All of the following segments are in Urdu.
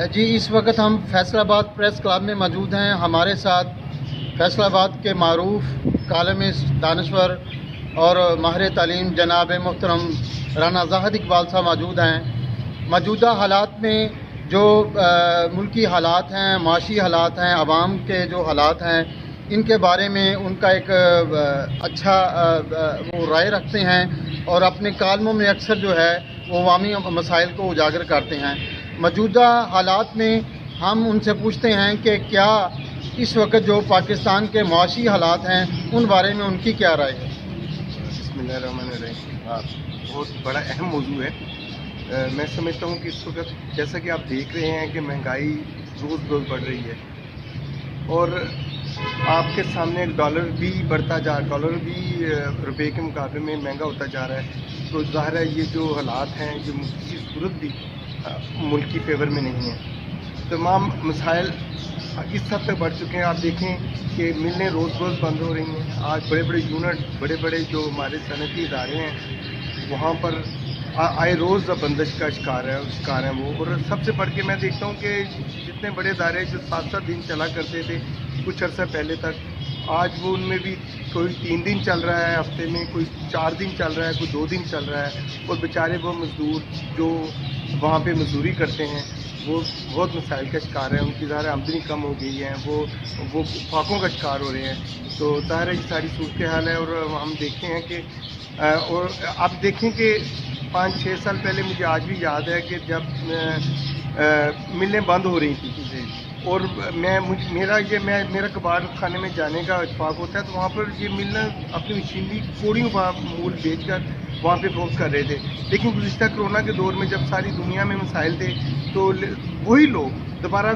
جی اس وقت ہم فیصل آباد پریس کلب میں موجود ہیں. ہمارے ساتھ فیصل آباد کے معروف کالمسٹ، دانشور اور ماہر تعلیم جناب محترم رانا زاہد اقبال صاحب موجود ہیں. موجودہ حالات میں جو ملکی حالات ہیں، معاشی حالات ہیں، عوام کے جو حالات ہیں، ان کے بارے میں ان کا ایک اچھا وہ رائے رکھتے ہیں اور اپنے کالموں میں اکثر جو ہے وہ عوامی مسائل کو اجاگر کرتے ہیں. موجودہ حالات میں ہم ان سے پوچھتے ہیں کہ کیا اس وقت جو پاکستان کے معاشی حالات ہیں ان بارے میں ان کی کیا رائے ہے. بسم اللہ الرحمن الرحیم. بہت بڑا اہم موضوع ہے. میں سمجھتا ہوں کہ اس وقت جیسا کہ آپ دیکھ رہے ہیں کہ مہنگائی روز روز بڑھ رہی ہے اور آپ کے سامنے ڈالر بھی بڑھتا جا رہا ہے، ڈالر بھی روپے کے مقابلے میں مہنگا ہوتا جا رہا ہے. تو ظاہر ہے یہ جو حالات ہیں یہ ملک کی صورت بھی ملک کی فیور میں نہیں ہے. تمام مسائل اس حد تک بڑھ چکے ہیں. آپ دیکھیں کہ ملیں روز روز بند ہو رہی ہیں. آج بڑے بڑے یونٹ، بڑے بڑے جو ہمارے صنعتی ادارے ہیں وہاں پر آئے روز بندش کا شکار ہیں وہ. اور سب سے بڑھ کے میں دیکھتا ہوں کہ جتنے بڑے ادارے جو 7 دن چلا کرتے تھے کچھ عرصہ پہلے تک، آج وہ ان میں بھی کوئی 3 دن چل رہا ہے ہفتے میں، کوئی 4 دن چل رہا ہے، کوئی 2 دن چل رہا ہے. اور بیچارے وہ مزدور جو وہاں پہ مزدوری کرتے ہیں وہ بہت مسائل کا شکار ہیں. ان کی ظاہر آمدنی کم ہو گئی ہے، وہ فاقوں کا شکار ہو رہے ہیں. تو ظاہر ہے یہ ساری صورتحال ہے. اور ہم دیکھتے ہیں کہ اور آپ دیکھیں کہ 5-6 سال پہلے مجھے آج بھی یاد ہے کہ جب ملیں بند ہو رہی تھیں اور میرا کباڑ خانے میں جانے کا اتفاق ہوتا ہے تو وہاں پر یہ مل اپنی مشینری کوڑیوں کا مول بیچ کر وہاں پہ فروخت کر رہے تھے. لیکن گزشتہ کرونا کے دور میں جب ساری دنیا میں مسائل تھے تو وہی لوگ دوبارہ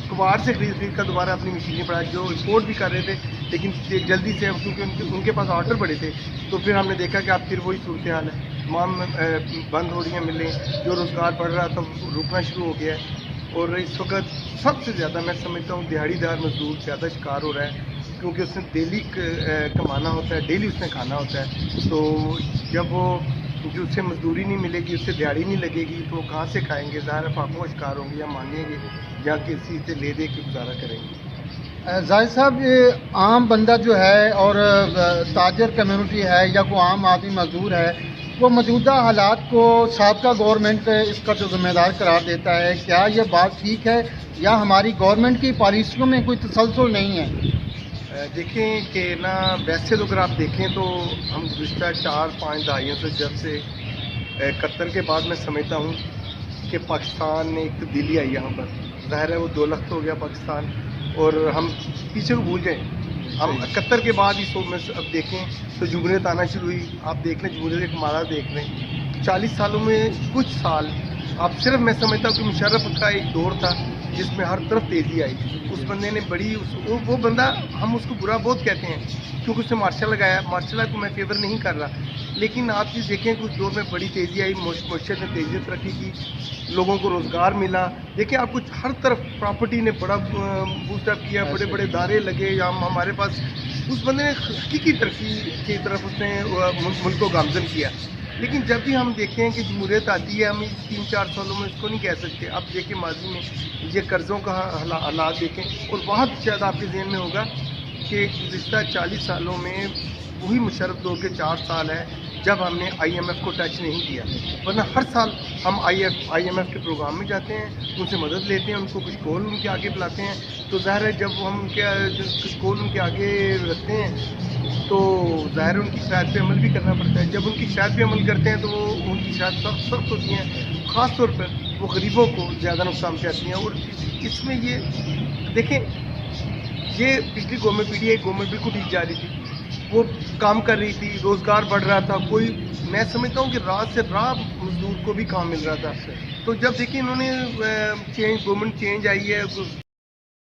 کباڑ سے خرید کر دوبارہ اپنی مشینیں بڑھا جو امپورٹ بھی کر رہے تھے لیکن جلدی سے، کیونکہ ان کے پاس آرڈر بڑے تھے. تو پھر ہم نے دیکھا کہ اب پھر وہی صورتحال ہے. تمام بند ہو رہی ہیں ملیں. جو روزگار بڑھ رہا تھا رکنا شروع ہو گیا ہے. اور اس وقت سب سے زیادہ میں سمجھتا ہوں دیہڑی دار مزدور زیادہ شکار ہو رہا ہے کیونکہ اس نے ڈیلی کمانا ہوتا ہے، ڈیلی اس نے کھانا ہوتا ہے. تو جب وہ جو اس سے مزدوری نہیں ملے گی، اس سے دیہڑی نہیں لگے گی تو وہ کہاں سے کھائیں گے؟ ظاہر فاقوں کا شکار ہوں گے یا مانگیں گے یا کسی سے لے دے کے گزارا کریں گے. زاہد صاحب، یہ عام بندہ جو ہے اور تاجر کمیونٹی ہے یا کوئی عام آدمی مزدور ہے وہ موجودہ حالات کو سابقہ گورنمنٹ اس کا جو ذمہ دار قرار دیتا ہے. کیا یہ بات ٹھیک ہے یا ہماری گورنمنٹ کی پالیسیوں میں کوئی تسلسل نہیں ہے؟ دیکھیں کہ ویسے تو اگر آپ دیکھیں تو ہم گزشتہ 4-5 دہائیوں سے جب سے 71 کے بعد میں سمجھتا ہوں کہ پاکستان میں ایک تبدیلی آئی یہاں پر. ظاہر ہے وہ 2 لخت ہو گیا پاکستان اور ہم پیچھے کو بھول گئے. ہم 71 کے بعد اس وقت میں اب دیکھیں تو جمہوریت آنا شروع ہوئی. آپ دیکھ لیں جمہوریت کے کمالات دیکھ لیں. 40 سالوں میں کچھ سال آپ صرف میں سمجھتا ہوں کہ مشرف کا ایک دور تھا جس میں ہر طرف تیزی آئی. اس بندے نے وہ بندہ ہم اس کو برا بہت کہتے ہیں کیونکہ اس نے مارشل لگایا. مارشل کو میں فیور نہیں کر رہا لیکن آپ چیز دیکھیں کہ اس دور میں بڑی تیزی آئی، معیشت نے تیزی ترقی کی، لوگوں کو روزگار ملا. دیکھیں آپ کچھ ہر طرف پراپرٹی نے بڑا بوسٹ اپ کیا، بڑے بڑے ادارے لگے. ہمارے پاس اس بندے نے حقیقی ترقی کی طرف اس نے ملک کو گامزن کیا. لیکن جب بھی ہم دیکھیں کہ جمہوریت آتی ہے ہم 3-4 سالوں میں اس کو نہیں کہہ سکتے. اب دیکھیں ماضی میں یہ قرضوں کا حالات دیکھیں اور بہت شاید آپ کے ذہن میں ہوگا کہ گزشتہ 40 سالوں میں وہی مشرف دور کے 4 سال ہے جب ہم نے IMF کو ٹچ نہیں کیا. ورنہ ہر سال ہم IMF کے پروگرام میں جاتے ہیں، ان سے مدد لیتے ہیں، ان کو کچھ کول ان کے آگے بلاتے ہیں. تو ظاہر ہے جب ہم ان کے کچھ کول ان کے آگے رکھتے ہیں تو ظاہر ان کی شرائط پہ عمل بھی کرنا پڑتا ہے. جب ان کی شرائط پہ عمل کرتے ہیں تو وہ ان کی شرائط سخت ہوتی ہیں. خاص طور پر وہ غریبوں کو زیادہ نقصان پہنچاتی ہیں. اور اس میں یہ دیکھیں یہ پچھلی گورنمنٹ PDI گورنمنٹ بالکل ٹھیک جا رہی تھی، وہ کام کر رہی تھی، روزگار بڑھ رہا تھا. میں سمجھتا ہوں کہ رات سے رات مزدور کو بھی کام مل رہا تھا. تو جب دیکھیں انہوں نے گورنمنٹ چینج آئی ہے